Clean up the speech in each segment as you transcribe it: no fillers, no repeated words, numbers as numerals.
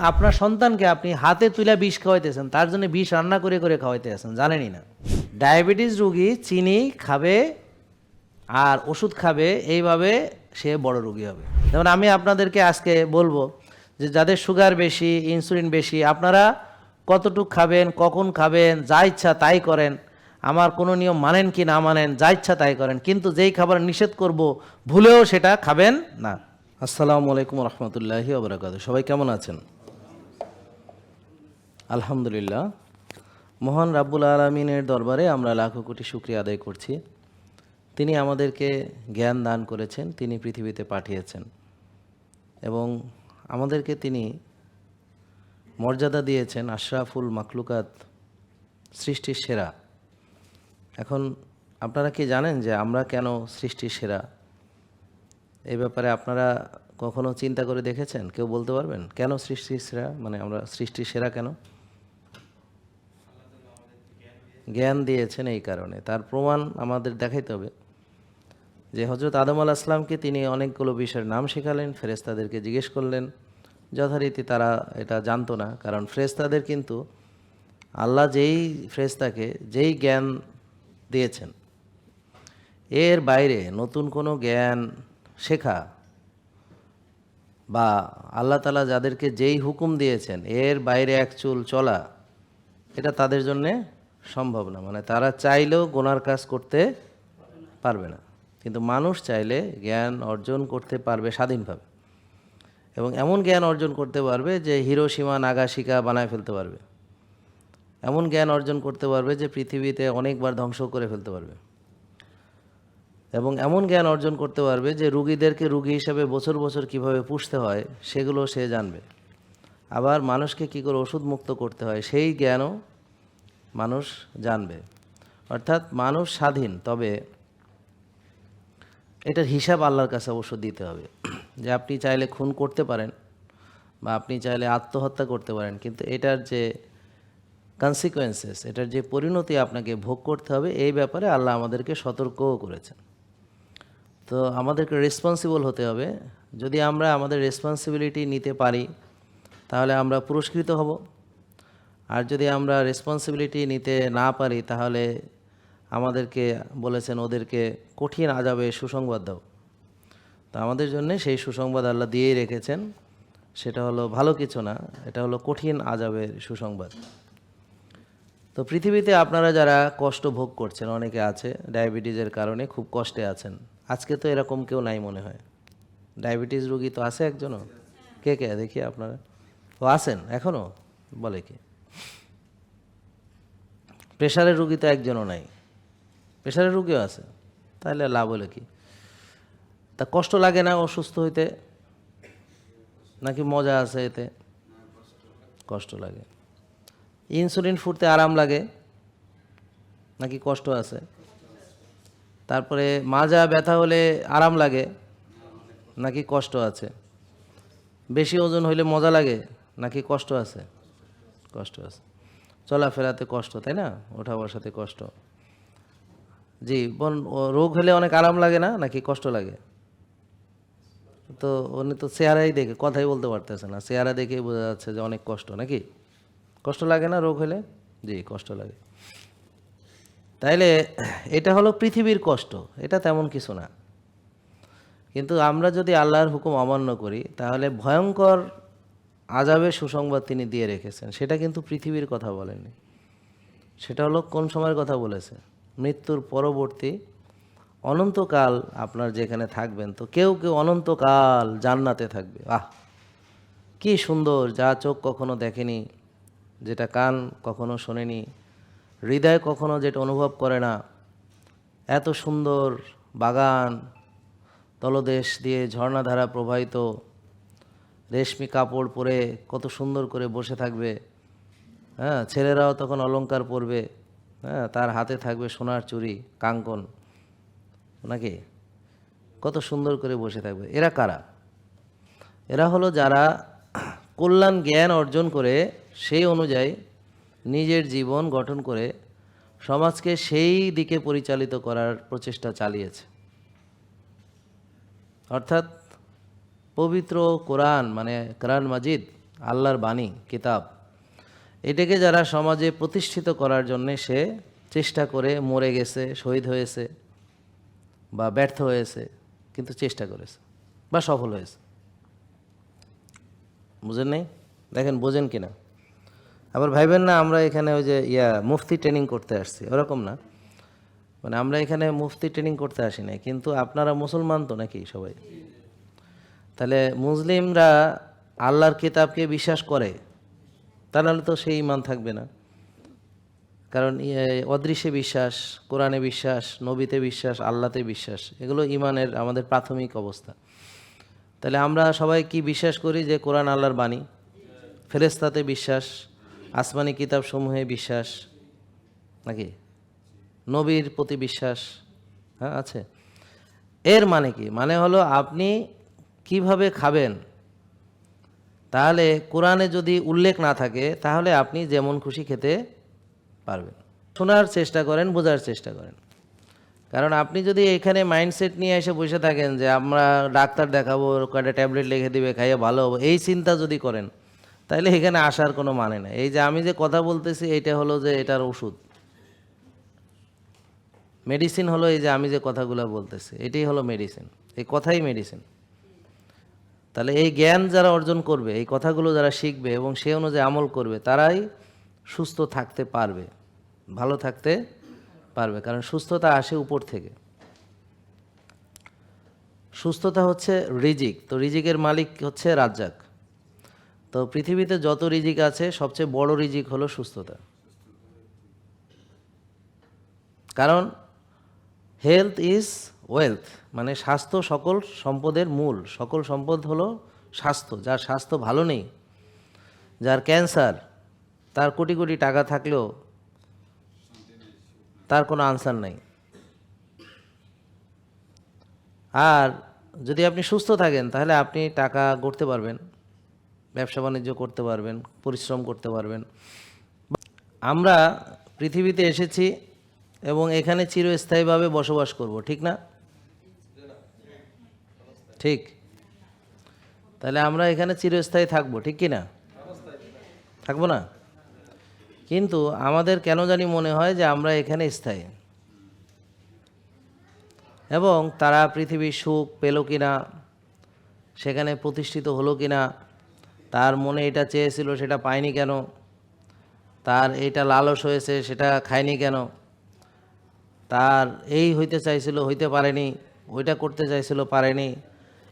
আপনার সন্তানকে আপনি হাতে তুলে বিষ খাওয়াইতেছেন, তার জন্য বিষ রান্না করে করে খাওয়াইতে আছেন, জানেনই না। ডায়াবেটিস রোগী চিনি খাবে আর ওষুধ খাবে, এইভাবে সে বড় রোগী হবে। যেমন আমি আপনাদেরকে আজকে বলবো যে যাদের সুগার বেশি, ইনসুলিন বেশি, আপনারা কতটুকু খাবেন, কখন খাবেন, যা ইচ্ছা তাই করেন। আমার কোনো নিয়ম মানেন কি না মানেন, যা ইচ্ছা তাই করেন, কিন্তু যেই খাবার নিষেধ করব ভুলেও সেটা খাবেন না। আসসালামু আলাইকুম রহমতুল্লাহি ওয়া বারাকাতুহু। সবাই কেমন আছেন? আলহামদুলিল্লাহ। মহান রাব্বুল আলামিনের দরবারে আমরা লাখো কোটি শুকরিয়া আদায় করছি। তিনি আমাদেরকে জ্ঞান দান করেছেন, তিনি পৃথিবীতে পাঠিয়েছেন এবং আমাদেরকে তিনি মর্যাদা দিয়েছেন আশরাফুল মাখলুকাত, সৃষ্টির সেরা। এখন আপনারা কি জানেন যে আমরা কেন সৃষ্টির সেরা? এই ব্যাপারে আপনারা কখনো চিন্তা করে দেখেছেন? কেউ বলতে পারবেন কেন সৃষ্টির সেরা? মানে আমরা সৃষ্টির সেরা কেন? জ্ঞান দিয়েছেন এই কারণে। তার প্রমাণ আমাদের দেখাইতে হবে যে হযরত আদম আলাইহিস সালামকে তিনি অনেকগুলো বিষয়ের নাম শেখালেন, ফেরেশতাদেরকে জিজ্ঞেস করলেন। যথারীতি তারা এটা জানতো না, কারণ ফেরেশতাদের কিন্তু আল্লাহ যেই ফেরেশতাকে যেই জ্ঞান দিয়েছেন, এর বাইরে নতুন কোনো জ্ঞান শেখা বা আল্লাহ তাআলা যাদেরকে যেই হুকুম দিয়েছেন এর বাইরে এক চুল চলা, এটা তাদের জন্যে সম্ভব না। মানে তারা চাইলেও গুনার কাজ করতে পারবে না, কিন্তু মানুষ চাইলে জ্ঞান অর্জন করতে পারবে স্বাধীনভাবে, এবং এমন জ্ঞান অর্জন করতে পারবে যে হিরোশিমা নাগাসাকি বানায় ফেলতে পারবে, এমন জ্ঞান অর্জন করতে পারবে যে পৃথিবীতে অনেকবার ধ্বংস করে ফেলতে পারবে, এবং এমন জ্ঞান অর্জন করতে পারবে যে রুগীদেরকে রুগী হিসাবে বছর বছর কিভাবে পুষতে হয় সেগুলো সে জানবে। আবার মানুষকে কী করে ওষুধ মুক্ত করতে হয় সেই জ্ঞানও মানুষ জানবে। অর্থাৎ মানুষ স্বাধীন, তবে এটার হিসাব আল্লাহর কাছে অবশ্য দিতে হবে। যে আপনি চাইলে খুন করতে পারেন বা আপনি চাইলে আত্মহত্যা করতে পারেন, কিন্তু এটার যে কনসিকোয়েন্সেস, এটার যে পরিণতি আপনাকে ভোগ করতে হবে, এই ব্যাপারে আল্লাহ আমাদেরকে সতর্কও করেছেন। তো আমাদেরকে রেসপন্সিবল হতে হবে। যদি আমরা আমাদের রেসপন্সিবিলিটি নিতে পারি তাহলে আমরা পুরস্কৃত হব, আর যদি আমরা রেসপন্সিবিলিটি নিতে না পারি তাহলে আমাদেরকে বলেছেন ওদেরকে কঠিন আযাবে সুসংবাদ দাও। তো আমাদের জন্য সেই সুসংবাদ আল্লাহ দিয়েই রেখেছেন। সেটা হলো ভালো কিছু না, এটা হলো কঠিন আযাবের সুসংবাদ। তো পৃথিবীতে আপনারা যারা কষ্ট ভোগ করছেন, অনেকে আছে ডায়াবেটিসের কারণে খুব কষ্টে আছেন। আজকে তো এরকম কেউ নাই মনে হয়। ডায়াবেটিস রোগী তো আছে একজনও? কে কে দেখি আপনারা? ও আছেন এখনও? বলে কি? প্রেশারের রোগী তো একজনও নাই। প্রেশারের রোগীও আছে, তাহলে লাভ হলো কি? তা কষ্ট লাগে না অসুস্থ হইতে, নাকি মজা আছে এতে? কষ্ট লাগে। ইনসুলিন ফুটতে আরাম লাগে নাকি কষ্ট আছে? তারপরে মাজা ব্যথা হলে আরাম লাগে নাকি কষ্ট আছে? বেশি ওজন হইলে মজা লাগে নাকি কষ্ট আছে? কষ্ট আছে। চলাফেরাতে কষ্ট, তাই না? ওঠা বসাতে কষ্ট। জি বোন, রোগ হলে অনেক আরাম লাগে না নাকি কষ্ট লাগে? তো উনি তো চেহারাই দেখে কথাই বলতে পারতেছে না, চেহারা দেখেই বোঝা যাচ্ছে যে অনেক কষ্ট, নাকি? কষ্ট লাগে না রোগ হলে? জি কষ্ট লাগে। তাইলে এটা হলো পৃথিবীর কষ্ট, এটা তেমন কিছু না। কিন্তু আমরা যদি আল্লাহর হুকুম অমান্য করি তাহলে ভয়ঙ্কর আযাবের সুসংবাদ তিনি দিয়ে রেখেছেন। সেটা কিন্তু পৃথিবীর কথা বলেননি, সেটা হলো কোন সময়ের কথা বলেছে? মৃত্যুর পরবর্তী অনন্তকাল আপনার যেখানে থাকবেন। তো কেউ কেউ অনন্তকাল জান্নাতে থাকবে। আহ, কি সুন্দর! যা চোখ কখনো দেখেনি, যেটা কান কখনো শোনেনি, হৃদয় কখনো যেটা অনুভব করে না, এত সুন্দর বাগান, তলদেশ দিয়ে ঝর্ণাধারা প্রবাহিত, রেশমি কাপড় পরে কত সুন্দর করে বসে থাকবে। হ্যাঁ, ছেলেরাও তখন অলংকার পরবে। হ্যাঁ, তার হাতে থাকবে সোনার চুড়ি, কাঙ্কন, নাকি? কত সুন্দর করে বসে থাকবে। এরা কারা? এরা হলো যারা কল্যাণ জ্ঞান অর্জন করে সেই অনুযায়ী নিজের জীবন গঠন করে সমাজকে সেই দিকে পরিচালিত করার প্রচেষ্টা চালিয়েছে। অর্থাৎ পবিত্র কোরআন, মানে কোরআন মাজিদ, আল্লাহর বাণী, কিতাব, এটাকে যারা সমাজে প্রতিষ্ঠিত করার জন্যে সে চেষ্টা করে মরে গেছে, শহীদ হয়েছে বা ব্যর্থ হয়েছে, কিন্তু চেষ্টা করেছে বা সফল হয়েছে। বুঝেন নাই? দেখেন বোঝেন কিনা। আবার ভাইবেন না আমরা এখানে ওই যে মুফতি ট্রেনিং করতে আসছি, ওরকম না। মানে আমরা এখানে মুফতি ট্রেনিং করতে আসি না, কিন্তু আপনারা মুসলমান তো নাকি সবাই? তাহলে মুসলিমরা আল্লাহর কিতাবকে বিশ্বাস করে, তা নাহলে তো সেই ঈমান থাকবে না। কারণ অদৃশ্যে বিশ্বাস, কোরআনে বিশ্বাস, নবীতে বিশ্বাস, আল্লাহতে বিশ্বাস, এগুলো ঈমানের আমাদের প্রাথমিক অবস্থা। তাহলে আমরা সবাই কি বিশ্বাস করি? যে কোরআন আল্লাহর বাণী, ফেরেশতাতে বিশ্বাস, আসমানি কিতাব সমূহে বিশ্বাস, নাকি নবীর প্রতি বিশ্বাস, হ্যাঁ আছে। এর মানে কি? মানে হলো আপনি কিভাবে খাবেন, তাহলে কোরআনে যদি উল্লেখ না থাকে তাহলে আপনি যেমন খুশি খেতে পারবেন। শোনার চেষ্টা করেন, বোঝার চেষ্টা করেন। কারণ আপনি যদি এখানে মাইন্ডসেট নিয়ে এসে বসে থাকেন যে আমরা ডাক্তার দেখাবো, কয়েকটা ট্যাবলেট লিখে দিবে, খাইয়ে ভালো হবো, এই চিন্তা যদি করেন তাহলে এখানে আসার কোনো মানে নেই। এই যে আমি যে কথা বলতেছি এইটা হলো যে এটার ওষুধ, মেডিসিন হলো এই যে আমি যে কথাগুলো বলতেছি এটাই হলো মেডিসিন, এই কথাই মেডিসিন। তাহলে এই জ্ঞান যারা অর্জন করবে, এই কথাগুলো যারা শিখবে এবং সে অনুযায়ী আমল করবে, তারাই সুস্থ থাকতে পারবে, ভালো থাকতে পারবে। কারণ সুস্থতা আসে উপর থেকে। সুস্থতা হচ্ছে রিজিক, তো রিজিকের মালিক হচ্ছে রাজ্জাক। তো পৃথিবীতে যত রিজিক আছে সবচেয়ে বড় রিজিক হলো সুস্থতা। কারণ হেলথ ইজ ওয়েলথ, মানে স্বাস্থ্য সকল সম্পদের মূল। সকল সম্পদ হলো স্বাস্থ্য। যার স্বাস্থ্য ভালো নেই, যার ক্যান্সার, তার কোটি কোটি টাকা থাকলেও তার কোনো আনসার নাই। আর যদি আপনি সুস্থ থাকেন তাহলে আপনি টাকা গড়তে পারবেন, ব্যবসা বাণিজ্য করতে পারবেন, পরিশ্রম করতে পারবেন। আমরা পৃথিবীতে এসেছি এবং এখানে চিরস্থায়ীভাবে বসবাস করব, ঠিক না? ঠিক। তাহলে আমরা এখানে চিরস্থায়ী থাকবো, ঠিক কি না? থাকবো না? কিন্তু আমাদের কেন জানি মনে হয় যে আমরা এখানে স্থায়ী, এবং তারা পৃথিবীর সুখ পেল কিনা, সেখানে প্রতিষ্ঠিত হলো কিনা, তার মনে এটা চেয়েছিল সেটা পায়নি কেন, তার এইটা লালস হয়েছে সেটা খায়নি কেন, তার এই হইতে চাইছিল হইতে পারেনি, ওইটা করতে চাইছিল পারেনি,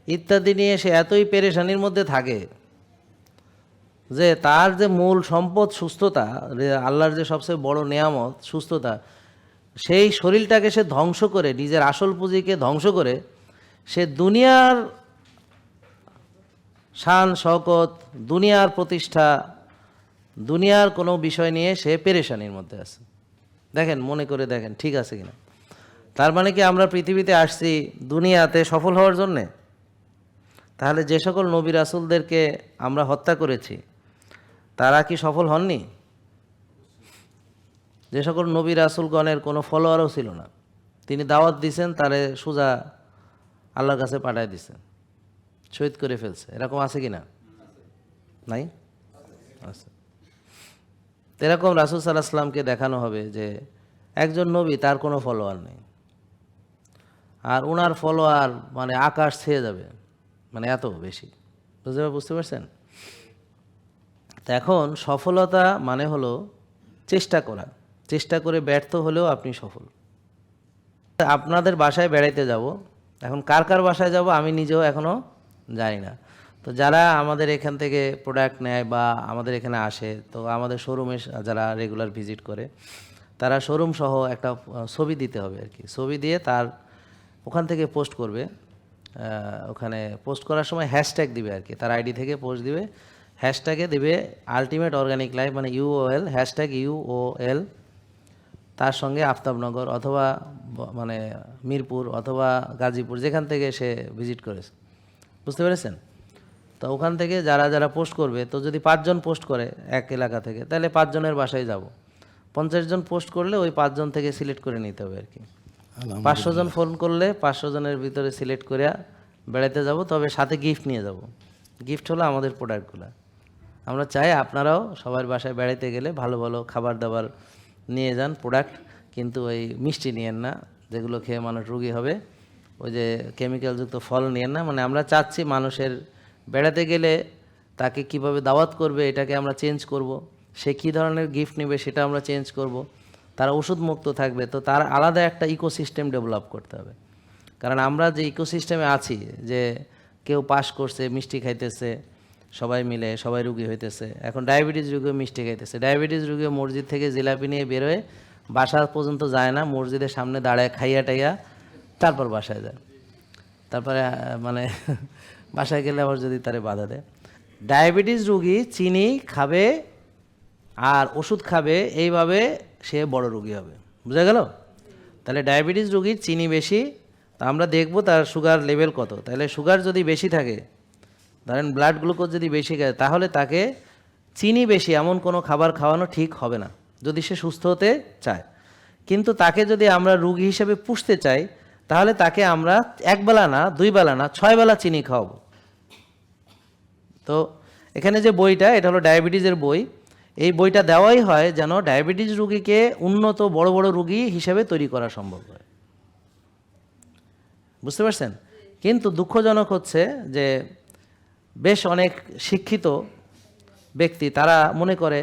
ইত্যাদি নিয়ে সে এতই পেরেশানির মধ্যে থাকে যে তার যে মূল সম্পদ সুস্থতা, আল্লাহর যে সবচেয়ে বড় নেয়ামত সুস্থতা, সেই শরীরটাকে সে ধ্বংস করে, নিজের আসল পুঁজিকে ধ্বংস করে সে দুনিয়ার শান শওকত, দুনিয়ার প্রতিষ্ঠা, দুনিয়ার কোনো বিষয় নিয়ে সে পেরেশানির মধ্যে আছে। দেখেন, মনে করে দেখেন ঠিক আছে কিনা। তার মানে কি আমরা পৃথিবীতে আসছি দুনিয়াতে সফল হওয়ার জন্যে? তাহলে যে সকল নবী রাসূলদেরকে আমরা হত্যা করেছি তারা কি সফল হননি? যে সকল নবী রাসূলগণের কোনো ফলোয়ারও ছিল না, তিনি দাওয়াত দিয়েছেন, তারে সোজা আল্লাহর কাছে পাঠায় দিয়েছেন, শহীদ করে ফেলছে। এরকম আছে কি না? নাই? আছে। এরকম রাসূল সাল্লাল্লাহু আলাইহি ওয়াসাল্লামকে দেখানো হবে যে একজন নবী, তার কোনো ফলোয়ার নেই, আর ওনার ফলোয়ার মানে আকাশ ছেয়ে যাবে, মানে এত বেশি। বুঝতে পারছেন? তো এখন সফলতা মানে হলো চেষ্টা করা, চেষ্টা করে ব্যর্থ হলেও আপনি সফল। আপনাদের বাসায় বেড়াইতে যাব, এখন কার কার বাসায় যাব আমি নিজেও এখনও জানি না। তো যারা আমাদের এখান থেকে প্রোডাক্ট নেয় বা আমাদের এখানে আসে, তো আমাদের শোরুমে যারা রেগুলার ভিজিট করে, তারা শোরুম সহ একটা ছবি দিতে হবে আর কি। ছবি দিয়ে তার ওখান থেকে পোস্ট করবে। ওখানে পোস্ট করার সময় হ্যাশট্যাগ দিবে আর কি, তার আইডি থেকে পোস্ট দিবে, হ্যাশট্যাগে দেবে আলটিমেট অর্গানিক লাইফ, মানে UOL, হ্যাশট্যাগ UOL, তার সঙ্গে আফতাবনগর অথবা মানে মিরপুর অথবা গাজীপুর, যেখান থেকে সে ভিজিট করেছে। বুঝতে পেরেছেন? তো ওখান থেকে যারা যারা পোস্ট করবে, তো যদি 5 জন পোস্ট করে এক এলাকা থেকে, তাহলে 5 জনের বাসায় যাব। 50 জন পোস্ট করলে ওই 5 জন থেকে সিলেক্ট করে নিতে হবে আর কি। 500 জন ফোন করলে 500 জনের ভিতরে সিলেক্ট করে বেড়াতে যাব, তবে সাথে গিফট নিয়ে যাব। গিফট হলো আমাদের প্রোডাক্টগুলো। আমরা চাই আপনারাও সবার বাসায় বেড়াইতে গেলে ভালো ভালো খাবার দাবার নিয়ে যান, প্রোডাক্ট, কিন্তু ওই মিষ্টি নিয়েন না যেগুলো খেয়ে মানুষ রোগী হবে, ওই যে কেমিক্যালযুক্ত ফল নিয়েন না। মানে আমরা চাচ্ছি মানুষের বেড়াতে গেলে তাকে কিভাবে দাওয়াত করবে এটাকে আমরা চেঞ্জ করব, সে কী ধরনের গিফট নেবে সেটা আমরা চেঞ্জ করব, তারা ওষুধ মুক্ত থাকবে, তো তার আলাদা একটা ইকোসিস্টেম ডেভেলপ করতে হবে। কারণ আমরা যে ইকোসিস্টেমে আছি, যে কেউ পাস করছে মিষ্টি খাইতেছে সবাই মিলে, সবাই রুগী হইতেছে, এখন ডায়াবেটিস রুগীও মিষ্টি খাইতেছে, ডায়াবেটিস রুগীও মসজিদ থেকে জিলাপি নিয়ে বেরোয় বাসা পর্যন্ত যায় না, মসজিদের সামনে দাঁড়ায় খাইয়া টাইয়া তারপর বাসায় যায়, তারপরে মানে বাসায় গেলে আবার যদি তারে বাধা দেয়। ডায়াবেটিস রুগী চিনি খাবে আর ওষুধ খাবে, এইভাবে সে বড় রুগী হবে, বুঝা গেল? তাহলে ডায়াবেটিস রুগীর চিনি বেশি, তা আমরা দেখব তার সুগার লেভেল কত। তাহলে সুগার যদি বেশি থাকে, ধরেন ব্লাড গ্লুকোজ যদি বেশি খায়, তাহলে তাকে চিনি বেশি এমন কোনো খাবার খাওয়ানো ঠিক হবে না যদি সে সুস্থ হতে চায়। কিন্তু তাকে যদি আমরা রুগী হিসেবে পুষতে চাই, তাহলে তাকে আমরা একবেলা না, দুই বেলা না, 6 বেলা চিনি খাওয়াবো। তো এখানে যে বইটা, এটা হলো ডায়াবেটিসের বই, এই বইটা দেওয়াই হয় যেন ডায়াবেটিস রুগীকে উন্নত বড় বড় রুগী হিসেবে তৈরি করা সম্ভব হয়, বুঝতে পারছেন? কিন্তু দুঃখজনক হচ্ছে যে বেশ অনেক শিক্ষিত ব্যক্তি তারা মনে করে,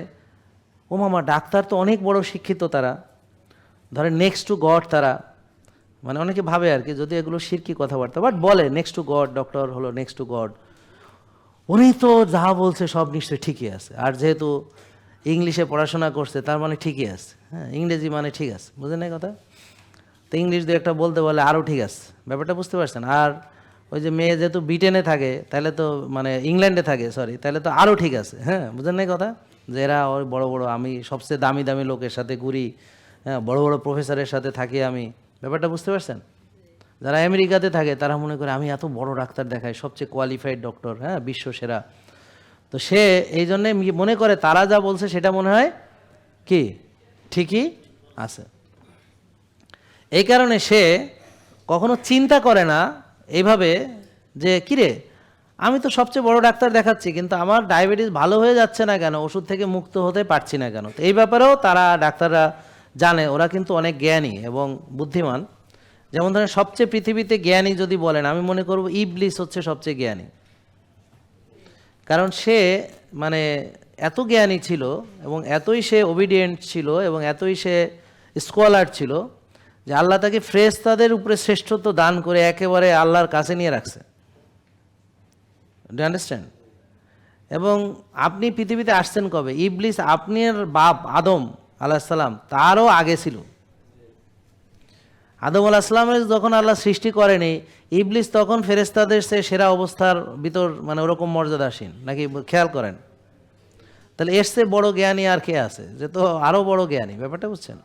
ও মামা ডাক্তার তো অনেক বড় শিক্ষিত, তারা ধরে নেক্সট টু গড, তারা মানে অনেকে ভাবে আর কি, যদি এগুলো শিরকি কথাবার্তা, বাট বলে নেক্সট টু গড, ডক্টর হলো নেক্সট টু গড, উনি তো যা বলছে সব নিশ্চয়ই ঠিকই আছে, আর যেহেতু ইংলিশে পড়াশোনা করছে তার মানে ঠিকই আছে, হ্যাঁ ইংরেজি মানে ঠিক আছে, বুঝলেন এই কথা? তো ইংলিশ দিয়ে একটা বলতে বলে আরও ঠিক আছে, ব্যাপারটা বুঝতে পারছেন? আর ওই যে মেয়ে যেহেতু ব্রিটেনে থাকে, তাহলে তো মানে ইংল্যান্ডে থাকে, সরি, তাহলে তো আরও ঠিক আছে, হ্যাঁ বুঝলেন না কথা? যে এরা ওই বড় বড়, আমি সবচেয়ে দামি দামি লোকের সাথে ঘুরি, হ্যাঁ বড় বড় প্রফেসরের সাথে থাকি আমি, ব্যাপারটা বুঝতে পারছেন? যারা আমেরিকাতে থাকে তারা মনে করে আমি এত বড় ডাক্তার দেখাই, সবচেয়ে কোয়ালিফাইড ডক্টর, হ্যাঁ বিশ্ব সেরা। তো সে এই জন্যে মনে করে তারা যা বলছে সেটা মনে হয় কি ঠিকই আছে। এই কারণে সে কখনো চিন্তা করে না এইভাবে যে কিরে, আমি তো সবচেয়ে বড় ডাক্তার দেখাচ্ছি, কিন্তু আমার ডায়াবেটিস ভালো হয়ে যাচ্ছে না কেন, ওষুধ থেকে মুক্ত হতে পারছি না কেন? তো এই ব্যাপারেও তারা ডাক্তাররা জানে, ওরা কিন্তু অনেক জ্ঞানী এবং বুদ্ধিমান। যেমন ধরেন সবচেয়ে পৃথিবীতে জ্ঞানী যদি বলেন, আমি মনে করব ইবলিস হচ্ছে সবচেয়ে জ্ঞানী। কারণ সে মানে এত জ্ঞানী ছিল এবং এতই সে ওবিডিয়েন্ট ছিল এবং এতই সে স্কলার ছিল যে আল্লাহ তাকে ফেরেশতাদের উপরে শ্রেষ্ঠত্ব দান করে একেবারে আল্লাহর কাছে নিয়ে রাখছে। Do understand? এবং আপনি পৃথিবীতে আসছেন কবে? ইবলিস আপনার বাপ আদম আলাইহিস সালাম তারও আগে ছিল। আদম আলাইহিস সালামের যখন আল্লাহ সৃষ্টি করেনি, ইবলিস তখন ফেরেশতাদের সে সেরা অবস্থার ভিতর, মানে ওরকম মর্যাদাসীন, নাকি খেয়াল করেন? তাহলে এর চেয়ে বড় জ্ঞানী আর কে আছে? যে তো আরও বড় জ্ঞানী, ব্যাপারটা বুঝছেন?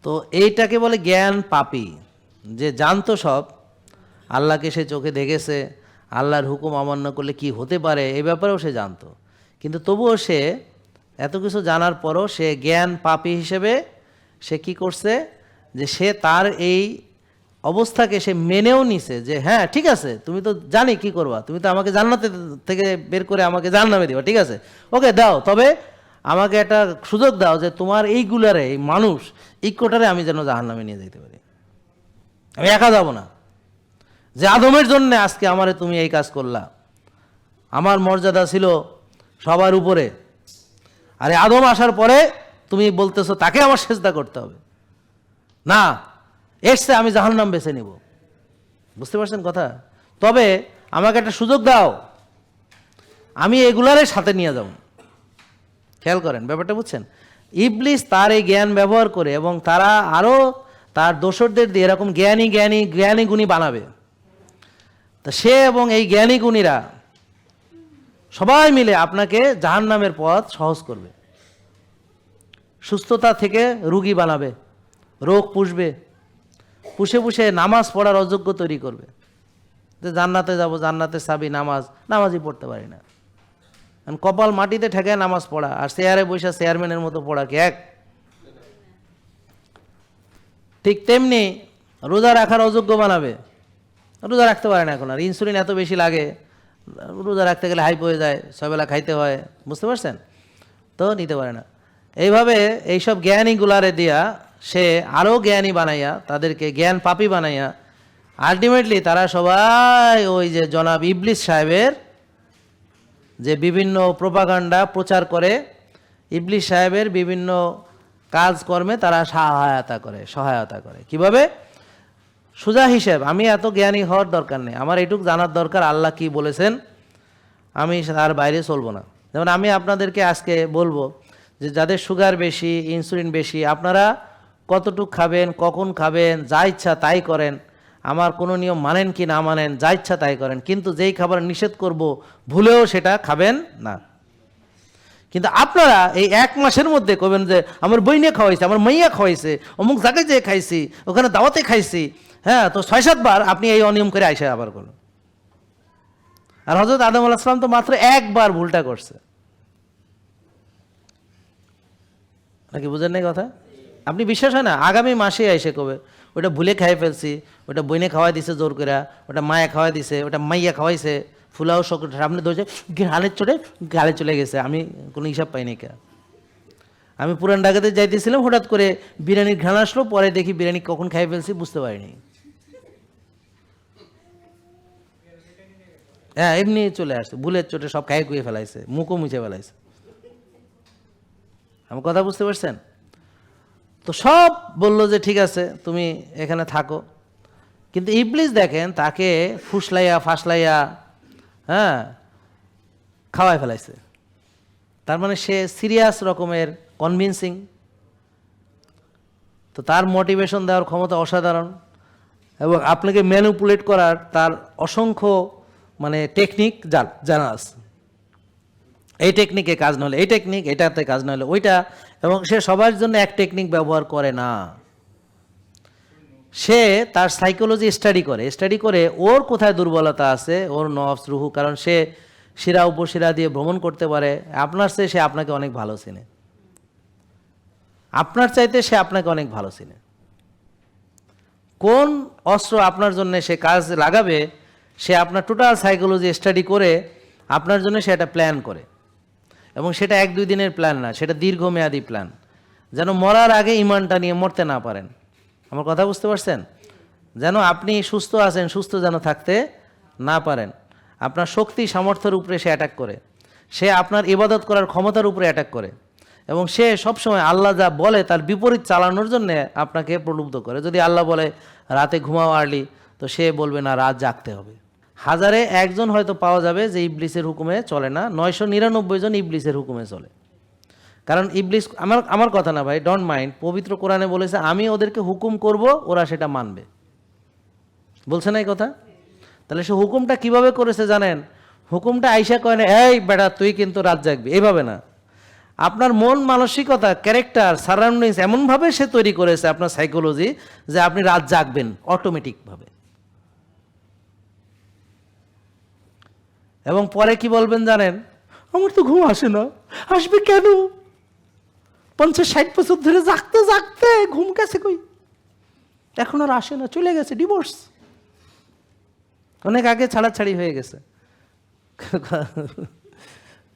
তো এইটাকে বলে জ্ঞান পাপী, যে জানতো সব, আল্লাহকে সে চোখে দেখেছে, আল্লাহর হুকুম অমান্য করলে কি হতে পারে এই ব্যাপারেও সে জানতো, কিন্তু তবুও সে এত কিছু জানার পরও সে জ্ঞান পাপী হিসেবে সে কি করছে, যে সে তার এই অবস্থাকে সে মেনেও নিছে, যে হ্যাঁ ঠিক আছে, তুমি তো জানি কি করবা, তুমি তো আমাকে জান্নাত থেকে বের করে আমাকে জাহান্নামে দিবা, ঠিক আছে ওকে দাও, তবে আমাকে একটা সুযোগ দাও যে তোমার এইগুলারে, এই মানুষ ইকোটারে আমি যেন জাহান্নামে নিয়ে যেতে পারি, আমি একা যাব না। যে আদমের জন্য আজকে আমারে তুমি এই কাজ করলা, আমার মর্যাদা ছিল সবার উপরে, আরে আদম আসার পরে তুমি বলতেছো তাকে আমার সেজদা করতে হবে, না এসছে আমি জাহান্নাম বেছে নিব, বুঝতে পারছেন কথা? তবে আমাকে একটা সুযোগ দাও, আমি এগুলারে সাথে নিয়ে যাব। খেয়াল করেন ব্যাপারটা, বুঝছেন? ইবলিস তার এই জ্ঞান ব্যবহার করে এবং তারা আরও তার দোসরদের দিয়ে এরকম জ্ঞানী জ্ঞানী জ্ঞানী গুণী বানাবে। তা সে এবং এই জ্ঞানী গুণীরা সবাই মিলে আপনাকে জাহান্নামের পথ সহজ করবে, সুস্থতা থেকে রুগী বানাবে, রোগ পুষবে, পুষে পুষে নামাজ পড়ার অযোগ্য তৈরি করবে, যে জান্নাতে যাব, জান্নাতের চাবি নামাজ, নামাজই পড়তে পারি না, কপাল মাটিতে ঠেকায় নামাজ পড়া আর চেয়ারে বসে চেয়ারম্যানের মতো পড়া কি এক? ঠিক তেমনি রোজা রাখার অযোগ্য বানাবে, রোজা রাখতে পারে না এখন, আর ইনসুলিন এত বেশি লাগে, রোজা রাখতে গেলে হাইপ হয়ে যায়, 6 বেলা খাইতে হয়, বুঝতে পারছেন? তো নিতে পারে না। এইভাবে এইসব জ্ঞানীগুলারে দিয়া সে আরও জ্ঞানী বানাইয়া, তাদেরকে জ্ঞান পাপী বানাইয়া আলটিমেটলি তারা সবাই ওই যে জনাব ইবলিস সাহেবের যে বিভিন্ন প্রোপাগান্ডা প্রচার করে, ইবলিস সাহেবের বিভিন্ন কাজকর্মে তারা সহায়তা করে। কিভাবে? সোজা হিসেব, আমি এত জ্ঞানী হওয়ার দরকার নেই, আমার এটুক জানার দরকার আল্লাহ কি বলেছেন, আমি তার বাইরে চলবো না। যেমন আমি আপনাদেরকে আজকে বলবো যে যাদের সুগার বেশি, ইনসুলিন বেশি, আপনারা কতটুক খাবেন, কখন খাবেন, যা ইচ্ছা তাই করেন, আমার কোনো নিয়ম মানেন কি না মানেন, যা ইচ্ছা তাই করেন, কিন্তু যেই খাবার নিষেধ করব ভুলেও সেটা খাবেন না। কিন্তু আপনারা এই 1 মাসের মধ্যে কবেন যে আমার বইনে খাওয়াইছে, আমার মাইয়া খাওয়াইছে, অমুক জায়গায় যেয়ে খাইছি, ওখানে দাওয়াতে খাইছি, হ্যাঁ, তো 6-7 বার আপনি এই অনিয়ম করে আইসা আবার করুন। আর হযরত আদম আলাইহিস সালাম তো মাত্র 1 বার ভুলটা করছে, নাকি বুঝেন নাই কথা? আপনি বিশ্বাস হয় না, আগামী মাসে আইসে কবে ওটা ভুলে খাই ফেলছি, ওটা বইনে খাওয়াই দিছে জোর করে, ওটা মায়া খাওয়াই দিছে, ওটা মাইয়া খাওয়াইছে, ফুলাও সামনে ধরছে, গালে চলে গেছে, আমি কোনো হিসাব পাইনি। কে আমি পুরান ঢাকাতে যাইতেছিলাম, হঠাৎ করে বিরিয়ানির ঘ্রাণ আসলো, পরে দেখি বিরিয়ানি কখন খাই ফেলছি বুঝতে পারিনি। হ্যাঁ, এমনি চলে আসছে, ভুলের চোটে সব খাই খুঁয়ে ফেলাইছে, মুখও মুছে ফেলাইছে। আমার কথা বুঝতে পারছেন? তো সব বললো যে ঠিক আছে তুমি এখানে থাকো, কিন্তু ইবলিস দেখেন তাকে ফাসলাইয়া হ্যাঁ খাওয়াই ফেলাইছে। তার মানে সে সিরিয়াস রকমের কনভিন্সিং, তো তার মোটিভেশন দেওয়ার ক্ষমতা অসাধারণ, এবং আপনাকে ম্যানিপুলেট করার তার অসংখ্য মানে টেকনিক জানা আছে। এই টেকনিকে কাজ না হলে এই টেকনিক, এটাতে কাজ না হলে ওইটা, এবং সে সবার জন্য এক টেকনিক ব্যবহার করে না। সে তার সাইকোলজি স্টাডি করে ওর কোথায় দুর্বলতা আছে, ওর নফস রুহু, কারণ সে শিরা উপশিরা দিয়ে ভ্রমণ করতে পারে, আপনার চেয়ে সে আপনাকে অনেক ভালো চিনে, আপনার চাইতে সে আপনাকে অনেক ভালো চিনে। কোন অস্ত্র আপনার জন্য সে কাজ লাগাবে, সে আপনার টোটাল সাইকোলজি স্টাডি করে আপনার জন্য সে একটা প্ল্যান করে, এবং সেটা 1-2 দিনের প্ল্যান না, সেটা দীর্ঘমেয়াদী প্ল্যান, যেন মরার আগে ইমানটা নিয়ে মরতে না পারেন। আমার কথা বুঝতে পারছেন? যেন আপনি সুস্থ আছেন, সুস্থ যেন থাকতে না পারেন। আপনার শক্তি সামর্থ্যের উপরে সে অ্যাটাক করে, সে আপনার ইবাদত করার ক্ষমতার উপরে অ্যাটাক করে, এবং সে সবসময় আল্লাহ যা বলে তার বিপরীত চালানোর জন্য আপনাকে প্রলুব্ধ করে। যদি আল্লাহ বলে রাতে ঘুমাও আর্লি, তো সে বলবে না, রাত জাগতে হবে। 1000-এ 1 জন হয়তো পাওয়া যাবে যে ইবলিসের হুকুমে চলে না, 999 জন ইবলিসের হুকুমে চলে। কারণ ইবলিস, আমার কথা না ভাই, ডোন্ট মাইন্ড, পবিত্র কোরআনে বলেছে আমি ওদেরকে হুকুম করব, ওরা সেটা মানবে, বলছে না এই কথা? তাহলে সে হুকুমটা কিভাবে করেছে জানেন? হুকুমটা আইসা কয় না এই বেটা তুই কিন্তু রাত জাগবি, এইভাবে না। আপনার মন মানসিকতা, ক্যারেক্টার, সারাউন্ডিংস এমনভাবে সে তৈরি করেছে, আপনার সাইকোলজি, যে আপনি রাত জাগবেন অটোমেটিকভাবে। এবং পরে কি বলবেন জানেন? আমার তো ঘুম আসে না। আসবে কেন? 50-60 বছর ধরে জাগতে জাগতে ঘুম গেছে কই, এখন আর আসে না, চলে গেছে, ডিভোর্স, অনেক আগে ছাড়াছাড়ি হয়ে গেছে।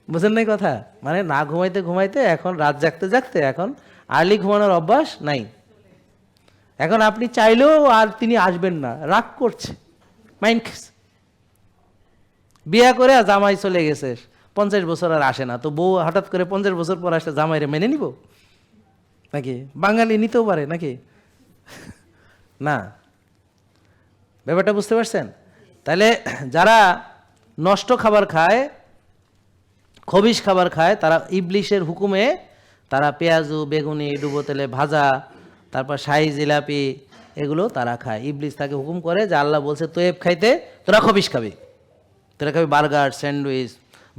বুঝেন নাই কথা? মানে না ঘুমাইতে ঘুমাইতে এখন রাত জাগতে জাগতে এখন আর্লি ঘুমানোর অভ্যাস নাই। এখন আপনি চাইলেও আর তিনি আসবেন না, রাগ করছে, মাইন্ড খেছে। বিয়া করে আর জামাই চলে গেছে, 50 বছর আর আসে না, তো বউ হঠাৎ করে 50 বছর পর আসলে জামাইরে মেনে নিব নাকি? বাঙালি নিতেও পারে নাকি? না, ব্যাপারটা বুঝতে পারছেন? তাহলে যারা নষ্ট খাবার খায়, খবিশ খাবার খায়, তারা ইবলিশের হুকুমে তারা পেঁয়াজু, বেগুনি, ডুবো তেলে ভাজা, তারপর শাহি জিলাপি, এগুলো তারা খায়। ইবলিশ তাকে হুকুম করে যে আল্লাহ বলছে তোয়েব খাইতে, তোরা খবিশ খাবি, তোরা খাবি বার্গার, স্যান্ডউইচ,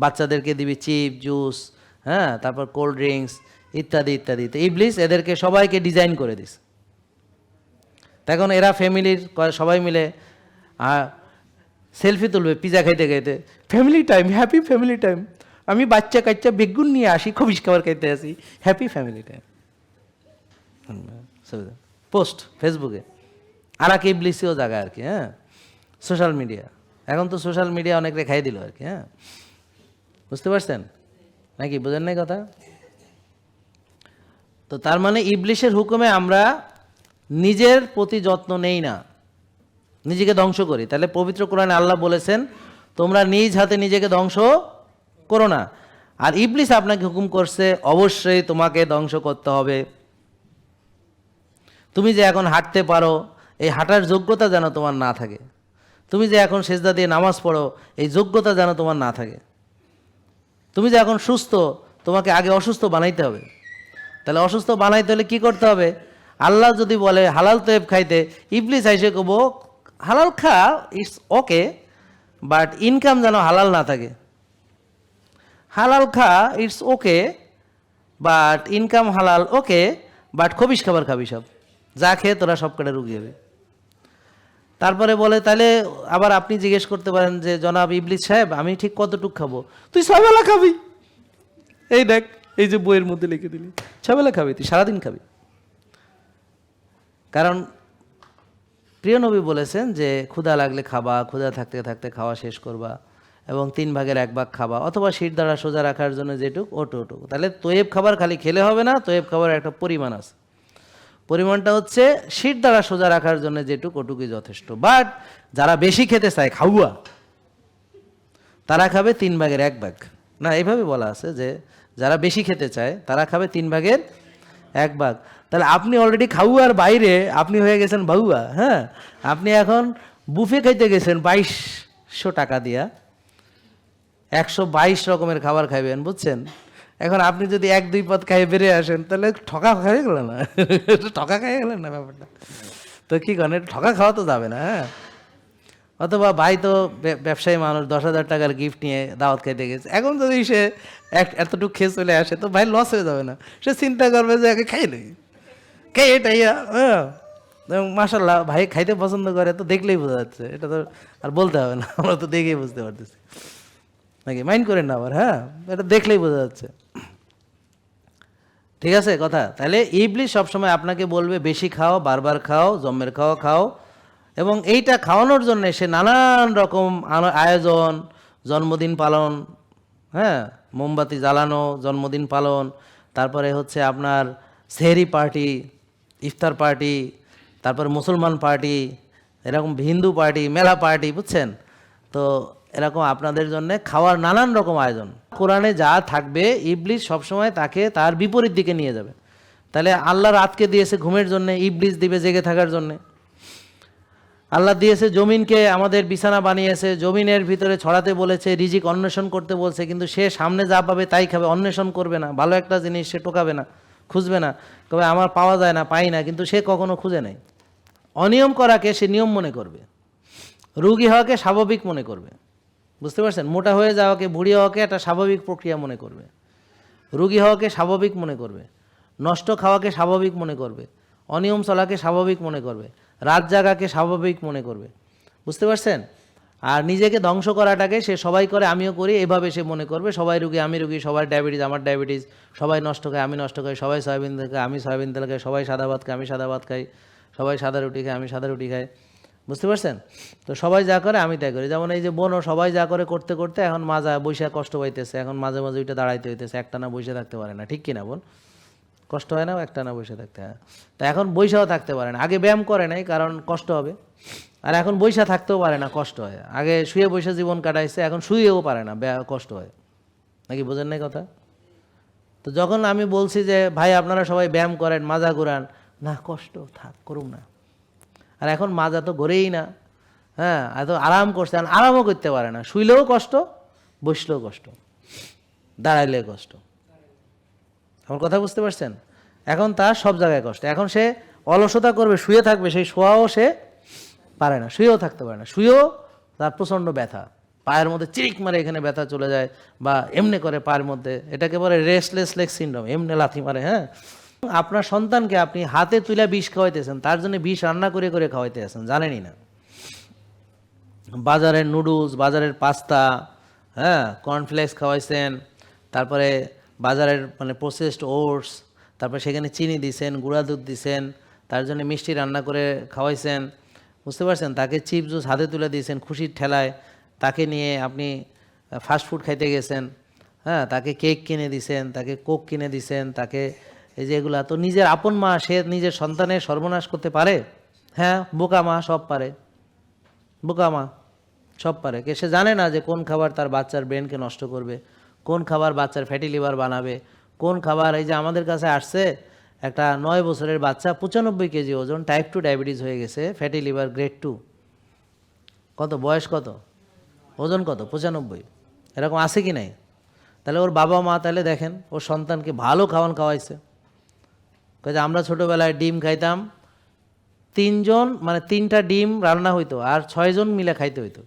বাচ্চাদেরকে দিবি চিপ, জুস, হ্যাঁ, তারপর কোল্ড ড্রিঙ্কস ইত্যাদি ইত্যাদি। তো ইবলিশ এদেরকে সবাইকে ডিজাইন করে দিস। তখন এরা ফ্যামিলির সবাই মিলে সেলফি তুলবে পিজা খাইতে খাইতে, family time, happy family time, আমি বাচ্চা কাচ্চা বেগুন নিয়ে আসি, খবিশ খাবার খাইতে আসি, হ্যাপি ফ্যামিলি টাইম, পোস্ট ফেসবুকে। আর কি ইবলিসিও জায়গা আর কি, হ্যাঁ, সোশ্যাল মিডিয়া। এখন তো সোশ্যাল মিডিয়া অনেক রেখাই দিল আর কি। হ্যাঁ, বুঝতে পারছেন নাকি? বুঝেন নাই কথা? তো তার মানে ইবলিশের হুকুমে আমরা নিজের প্রতি যত্ন নেই না, নিজেকে ধ্বংস করি। তাহলে পবিত্র কোরআনে আল্লাহ বলেছেন তোমরা নিজ হাতে নিজেকে ধ্বংস করো না। আর ইবলিস আপনাকে হুকুম করছে অবশ্যই তোমাকে ধ্বংস করতে হবে। তুমি যে এখন হাঁটতে পারো, এই হাঁটার যোগ্যতা যেন তোমার না থাকে। তুমি যে এখন সেজদা দিয়ে নামাজ পড়ো, এই যোগ্যতা যেন তোমার না থাকে। তুমি যে এখন সুস্থ, তোমাকে আগে অসুস্থ বানাইতে হবে। তাহলে অসুস্থ বানাইতে হলে কী করতে হবে? আল্লাহ যদি বলে হালাল তয়েব খাইতে, ইবলিস আইসে কব হালাল খা, ইটস ওকে, বাট ইনকাম যেন হালাল না থাকে। হালাল খা, ইটস ওকে, বাট ইনকাম হালাল ওকে, বাট খবিস খাবার খাবি সব, যা খেয়ে তোরা সব কটা রুগী হবে। তারপরে বলে তাহলে আবার আপনি জিজ্ঞেস করতে পারেন যে জনাব ইবলিস সাহেব আমি ঠিক কতটুক খাবো? তুই 6 বেলা খাবি। এই দেখ, এই যে বইয়ের মধ্যে লিখে দিলি 6 বেলা খাবি, তুই সারাদিন খাবি। কারণ প্রিয় নবী বলেছেন যে ক্ষুধা লাগলে খাবা, ক্ষুধা থাকতে থাকতে খাওয়া শেষ করবা, এবং 3 ভাগের 1 ভাগ খাবা, অথবা শীত দ্বারা সোজা রাখার জন্য যেটুক ওটুক। তাহলে তয়েব খাবার খালি খেলে হবে না, তয়েব খাবারের একটা পরিমাণ আছে। পরিমাণটা হচ্ছে শীত দ্বারা সোজা রাখার জন্য যেটুক ওটুকুই যথেষ্ট। বাট যারা বেশি খেতে চায় খাওয়া, তারা খাবে 3 ভাগের 1 ভাগ। না, এইভাবে বলা আছে যে যারা বেশি খেতে চায় তারা খাবে 3 ভাগের 1 ভাগ। তাহলে আপনি অলরেডি খাওয়ার বাইরে আপনি হয়ে গেছেন বাউয়া। হ্যাঁ, আপনি এখন বুফে খাইতে গেছেন 2200 টাকা দিয়া, 122 রকমের খাবার খাইবেন, বুঝছেন? এখন আপনি যদি 1-2 পদ খাইয়ে বেরিয়ে আসেন তাহলে ঠকা খাইয়ে গেল না? ঠকা খাইয়ে গেলেন না ব্যাপারটা? তো কী করেন, ঠকা খাওয়া তো যাবে না। হ্যাঁ, অথবা ভাই তো ব্যবসায়ী মানুষ, 10,000 টাকার গিফট নিয়ে দাওয়াত খাইতে গেছে, এখন যদি সে এতটুকু খেয়ে চলে আসে তো ভাই লস হয়ে যাবে না? সে চিন্তা করবে যে আগে খাই নেই, খাই এটাই। হ্যাঁ, মাশাল্লাহ ভাই খাইতে পছন্দ করে, তো দেখলেই বোঝা যাচ্ছে। এটা তো আর বলতে হবে না, আমরা তো দেখেই বুঝতে পারতেছি নাকি? মাইন্ড করেন না আবার। হ্যাঁ, এটা দেখলেই বোঝা যাচ্ছে। ঠিক আছে কথা? তাহলে ইবলিস সবসময় আপনাকে বলবে বেশি খাও, বারবার খাও, জম্মের খাও খাও, এবং এইটা খাওয়ানোর জন্য সে নানান রকম আয়োজন, জন্মদিন পালন, হ্যাঁ, মোমবাতি জ্বালানো, জন্মদিন পালন, তারপরে হচ্ছে আপনার সেহরি পার্টি, ইফতার পার্টি, তারপরে মুসলমান পার্টি, এরকম হিন্দু পার্টি, মেলা পার্টি, বুঝছেন? তো এরকম আপনাদের জন্য খাওয়ার নানান রকম আয়োজন। কোরআনে যা থাকবে ইবলিস সবসময় তাকে তার বিপরীত দিকে নিয়ে যাবে। তাহলে আল্লাহ রাতকে দিয়েছে ঘুমের জন্য, ইবলিস দিবে জেগে থাকার জন্যে। আল্লাহ দিয়েছে জমিনকে আমাদের বিছানা বানিয়েছে, জমিনের ভিতরে ছড়াতে বলেছে, রিজিক অন্বেষণ করতে বলছে, কিন্তু সে সামনে যা পাবে তাই খাবে, অন্বেষণ করবে না। ভালো একটা জিনিস সে টোকাবে না, খুঁজবে না, কবে আমার পাওয়া যায় না, পাই না, কিন্তু সে কখনো খুঁজে নেয়। অনিয়ম করাকে সে নিয়ম মনে করবে, রুগী হওয়াকে স্বাভাবিক মনে করবে, বুঝতে পারছেন? মোটা হয়ে যাওয়াকে, বুড়ি হওয়াকে একটা স্বাভাবিক প্রক্রিয়া মনে করবে, রুগী হওয়াকে স্বাভাবিক মনে করবে, নষ্ট খাওয়াকে স্বাভাবিক মনে করবে, অনিয়ম চলাকে স্বাভাবিক মনে করবে, রাত জাগাকে স্বাভাবিক মনে করবে, বুঝতে পারছেন? আর নিজেকে ধ্বংস করাটাকে সে সবাই করে আমিও করি এভাবে সে মনে করবে। সবাই রুগী আমি রুগী, সবার ডায়াবেটিস আমার ডায়াবেটিস, সবাই নষ্ট খায় আমি নষ্ট খাই, সবাই সয়াবিন তেল খায় আমি সয়াবিন তেল খাই, সবাই সাদা ভাত খায় আমি সাদা ভাত খাই, সবাই সাদা রুটি খায় আমি সাদা রুটি খাই, বুঝতে পারছেন? তো সবাই যা করে আমি তাই করি। যেমন এই যে বোনও সবাই যা করে করতে করতে এখন মাজা বৈশা কষ্ট পাইতেছে, এখন মাঝে মাঝে ওইটা দাঁড়াইতে হইতেছে, একটানা বসে থাকতে পারে না, ঠিক কিনা বোন? কষ্ট হয় না একটানা বসে থাকতে? হ্যাঁ, তা এখন বৈশাও থাকতে পারে না। আগে ব্যায়াম করে নাই কারণ কষ্ট হবে, আর এখন বৈশা থাকতেও পারে না, কষ্ট হয়। আগে শুয়ে বৈশা জীবন কাটাইছে, এখন শুয়েও পারে না, কষ্ট হয় নাকি? বোঝেন নাই কথা? তো যখন আমি বলছি যে ভাই আপনারা সবাই ব্যায়াম করেন, মাজা ঘুরান, না কষ্ট থাক করুন না, আর এখন মাজা তো ঘুরেই না। হ্যাঁ, এত আরাম করছে, আরামও করতে পারে না, শুইলেও কষ্ট, বসলেও কষ্ট, দাঁড়াইলে কষ্ট। আমার কথা বুঝতে পারছেন? এখন তার সব জায়গায় কষ্ট। এখন সে অলসতা করবে, শুয়ে থাকবে, সেই শোয়াও সে পারে না, শুয়েও থাকতে পারে না, শুয়েও তার প্রচণ্ড ব্যথা, পায়ের মধ্যে চিরিক মারে, এখানে ব্যথা চলে যায়, বা এমনি করে পায়ের মধ্যে, এটাকে বলে রেস্টলেস লেগ সিনড্রোম, এমনি লাথি মারে। হ্যাঁ, আপনার সন্তানকে আপনি হাতে তুলে বিষ খাওয়াইতেছেন, তার জন্য বিষ রান্না করে করে খাওয়াইতে আছেন, জানেনই না। বাজারের নুডলস, বাজারের পাস্তা, হ্যাঁ, কর্নফ্লেক্স খাওয়াইছেন, তারপরে বাজারের মানে প্রসেসড ওটস, তারপরে সেখানে চিনি দিছেন, গুঁড়া দুধ দিছেন, তার জন্য মিষ্টি রান্না করে খাওয়াইছেন, বুঝতে পারছেন? তাকে চিপস জুস হাতে তুলে দিয়েছেন খুশির ঠেলায়, তাকে নিয়ে আপনি ফাস্ট ফুড খাইতে গেছেন, হ্যাঁ, তাকে কেক কিনে দিছেন, তাকে কোক কিনে দিছেন, তাকে এই যে এগুলা, তো নিজের আপন মা সে নিজের সন্তানের সর্বনাশ করতে পারে? হ্যাঁ, বোকা মা সব পারে, বোকা মা সব পারে। সে জানে না যে কোন খাবার তার বাচ্চার ব্রেনকে নষ্ট করবে, কোন খাবার বাচ্চার ফ্যাটি লিভার বানাবে, কোন খাবার, এই যে আমাদের কাছে আসছে একটা 9 বছরের বাচ্চা, 95 কেজি ওজন, টাইপ 2 ডায়াবেটিস হয়ে গেছে, ফ্যাটি লিভার গ্রেড 2, কত বয়স, কত ওজন, কত 95, এরকম আছে কি নাই? তাহলে ওর বাবা মা তাহলে দেখেন ওর সন্তানকে ভালো খাওয়ান খাওয়াইছে। কাজে আমরা ছোটোবেলায় ডিম খাইতাম, 3 জন মানে 3টা ডিম রান্না হইতো আর 6 জন মিলে খাইতে হইতো।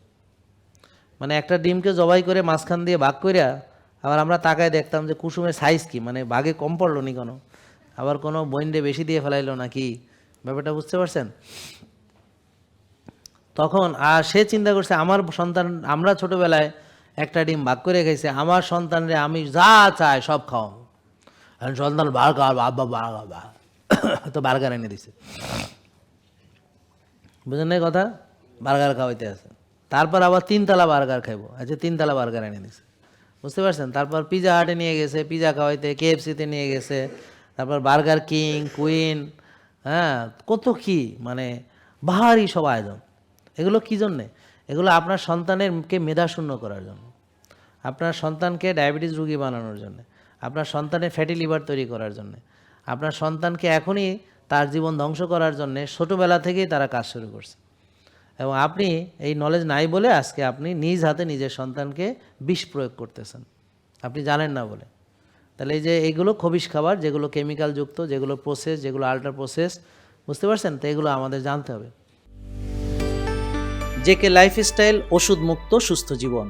মানে একটা ডিমকে জবাই করে মাঝখান দিয়ে ভাগ করিয়া আবার আমরা তাকায় দেখতাম যে কুসুমের সাইজ কি, মানে ভাগে কম পড়লো নি কোনো, আবার কোনো বইন্ডে বেশি দিয়ে ফেলাইলো নাকি, ব্যাপারটা বুঝতে পারছেন? তখন আর সে চিন্তা করছে আমার সন্তান, আমরা ছোটোবেলায় একটা ডিম ভাগ করে খাইছে, আমার সন্তানরে আমি যা চাই সব খাওয়াবো। আর সন্তান বার্গার, বাবা বার্গার, তো বার্গার এনে দিছে, বুঝলেন না কথা, বার্গার খাওয়াইতে আছে। তারপর আবার 3 তলা বার্গার খাইবো, আচ্ছা 3 তলা বার্গার এনে দিছে, বুঝতে পারছেন? তারপর পিজা হাটে নিয়ে গেছে, পিজা খাওয়াইতে, KFC-তে নিয়ে গেছে, তারপর বার্গার কিং, কুইন, হ্যাঁ কত কি, মানে ভারী সব আয়োজন। এগুলো কী জন্যে? এগুলো আপনার সন্তানেরকে মেধাশূন্য করার জন্য, আপনার সন্তানকে ডায়াবেটিস রোগী বানানোর জন্য, আপনার সন্তানের ফ্যাটি লিভার তৈরি করার জন্য, আপনার সন্তানকে এখনই তার জীবন ধ্বংস করার জন্যে ছোটোবেলা থেকেই তারা কাজ শুরু করছে। এবং আপনি এই নলেজ নাই বলে আজকে আপনি নিজ হাতে নিজের সন্তানকে বিষ প্রয়োগ করতেছেন, আপনি জানেন না বলে। তাহলে এই যে এইগুলো খবিশ খাবার, যেগুলো কেমিক্যাল যুক্ত, যেগুলো প্রসেস, যেগুলো আল্ট্রা প্রসেস, বুঝতে পারছেন? তো এগুলো আমাদের জানতে হবে। জেকে লাইফস্টাইল, ওষুধ মুক্ত সুস্থ জীবন।